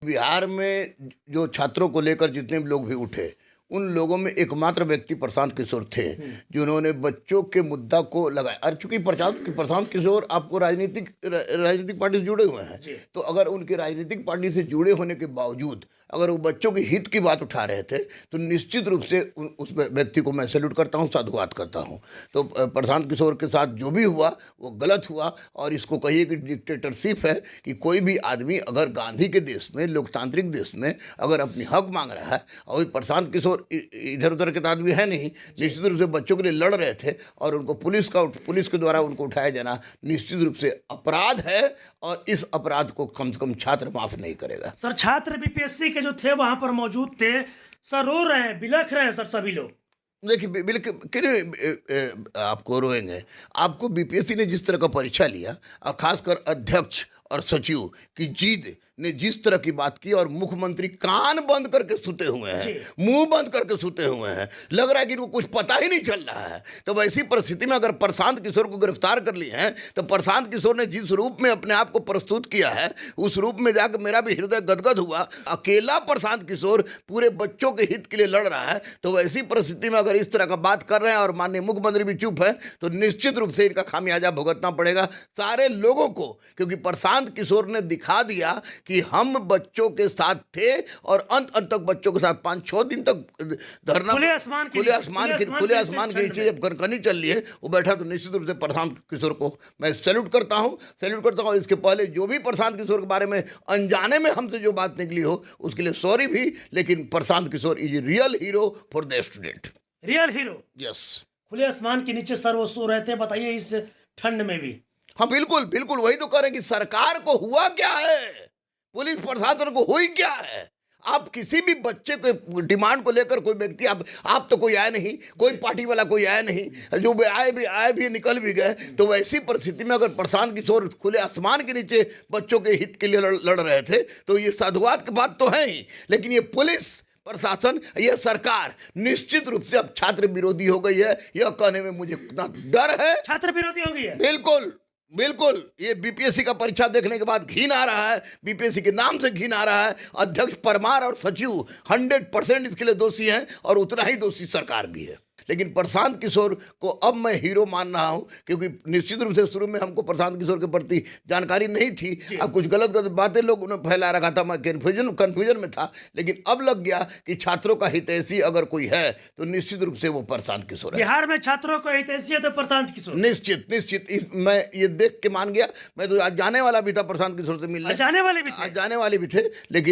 बिहार में जो छात्रों को लेकर जितने भी लोग भी उठे, उन लोगों में एकमात्र व्यक्ति प्रशांत किशोर थे, जिन्होंने बच्चों के मुद्दा को लगाया। और चूंकि प्रशांत किशोर आपको राजनीतिक पार्टी से जुड़े हुए हैं, तो अगर उनके राजनीतिक पार्टी से जुड़े होने के बावजूद अगर वो बच्चों के हित की बात उठा रहे थे, तो निश्चित रूप से उस व्यक्ति को मैं सैल्यूट करता हूँ, साधुवाद करता हूँ। तो प्रशांत किशोर के साथ जो भी हुआ वो गलत हुआ, और इसको कहिए कि डिक्टेटरशिप है कि कोई भी आदमी अगर गांधी के देश में, लोकतांत्रिक देश में अगर अपनी हक मांग रहा है, और प्रशांत किशोर इधर उधर के आदमी है नहीं, निश्चित रूप से बच्चों के लिए लड़ रहे थे, और उनको पुलिस के द्वारा उनको उठाया जाना निश्चित रूप से अपराध है, और इस अपराध को कम से कम छात्र माफ नहीं करेगा। सर, छात्र बीपीएससी के जो थे वहां पर मौजूद थे, सर रो रहे हैं, बिलख रहे हैं सर सभी लोग। देखिए, बिल्कुल आपको रोएंगे। आपको बीपीएससी ने जिस तरह का परीक्षा लिया, और खासकर अध्यक्ष और सचिव की जीत ने जिस तरह की बात की, और मुख्यमंत्री कान बंद करके सुते हुए हैं, मुंह बंद करके सुते हुए हैं, लग रहा है कि इनको कुछ पता ही नहीं चल रहा है। तो ऐसी परिस्थिति में अगर प्रशांत किशोर को गिरफ्तार कर लिए हैं, तो प्रशांत किशोर ने जिस रूप में अपने आप को प्रस्तुत किया है, उस रूप में जाकर मेरा भी हृदय गदगद हुआ। अकेला प्रशांत किशोर पूरे बच्चों के हित के लिए लड़ रहा है, तो ऐसी परिस्थिति में अगर इस तरह का बात कर रहे हैं और माननीय मुख्यमंत्री भी चुप है, तो निश्चित रूप से इनका खामियाजा भुगतना पड़ेगा सारे लोगों को। क्योंकि प्रशांत किशोर ने दिखा दिया कि हम बच्चों के साथ थे, और अंत तक बच्चों के साथ 5-6 दिन तक धरना खुले आसमान के नीचे जब कनकनी चल रही है वो बैठा, तो निश्चित रूप से प्रशांत किशोर को मैं सैल्यूट करता हूं। और इसके पहले जो भी प्रशांत किशोर के बारे में अनजाने में हमसे जो बात निकली हो, उसके लिए सॉरी भी, लेकिन Prashant Kishor is real hero for the student. Real hero, yes. खुले आसमान के नीचे सर वो सो रहे थे, बताइए इस ठंड में भी। हाँ, बिल्कुल बिल्कुल, वही तो कह रहे हैं कि सरकार को हुआ क्या है, पुलिस प्रशासन को हुई क्या है। आप किसी भी बच्चे को डिमांड को लेकर कोई व्यक्ति, आप तो कोई आया नहीं, कोई पार्टी वाला कोई आया नहीं, जो आए भी निकल भी गए। तो वैसी परिस्थिति में अगर प्रशांत किशोर खुले आसमान के नीचे बच्चों के हित के लिए लड़ रहे थे, तो ये साधुवाद की बात तो है ही, लेकिन ये पुलिस प्रशासन, यह सरकार निश्चित रूप से अब छात्र विरोधी हो गई है। यह कहने में मुझे इतना डर है। छात्र विरोधी हो गई है, बिल्कुल बिल्कुल। ये बीपीएससी का परीक्षा देखने के बाद घिन आ रहा है, बीपीएससी के नाम से घिन आ रहा है। अध्यक्ष परमार और सचिव 100% इसके लिए दोषी हैं, और उतना ही दोषी सरकार भी है। लेकिन प्रशांत किशोर को अब मैं हीरो मान रहा हूं, क्योंकि निश्चित रूप से शुरू में हमको प्रशांत किशोर के प्रति जानकारी नहीं थी। अब कुछ गलत बातें लोगों ने फैला रखा था, मैं कंफ्यूजन में था, लेकिन अब लग गया कि छात्रों का हितैषी अगर कोई है, तो निश्चित रूप से वो प्रशांत किशोर है। बिहार में छात्रों को हितैषी है तो प्रशांत किशोर, निश्चित। मैं ये देख के मान गया। मैं तो आज जाने वाला भी था प्रशांत किशोर से मिलने, जाने वाले भी थे, लेकिन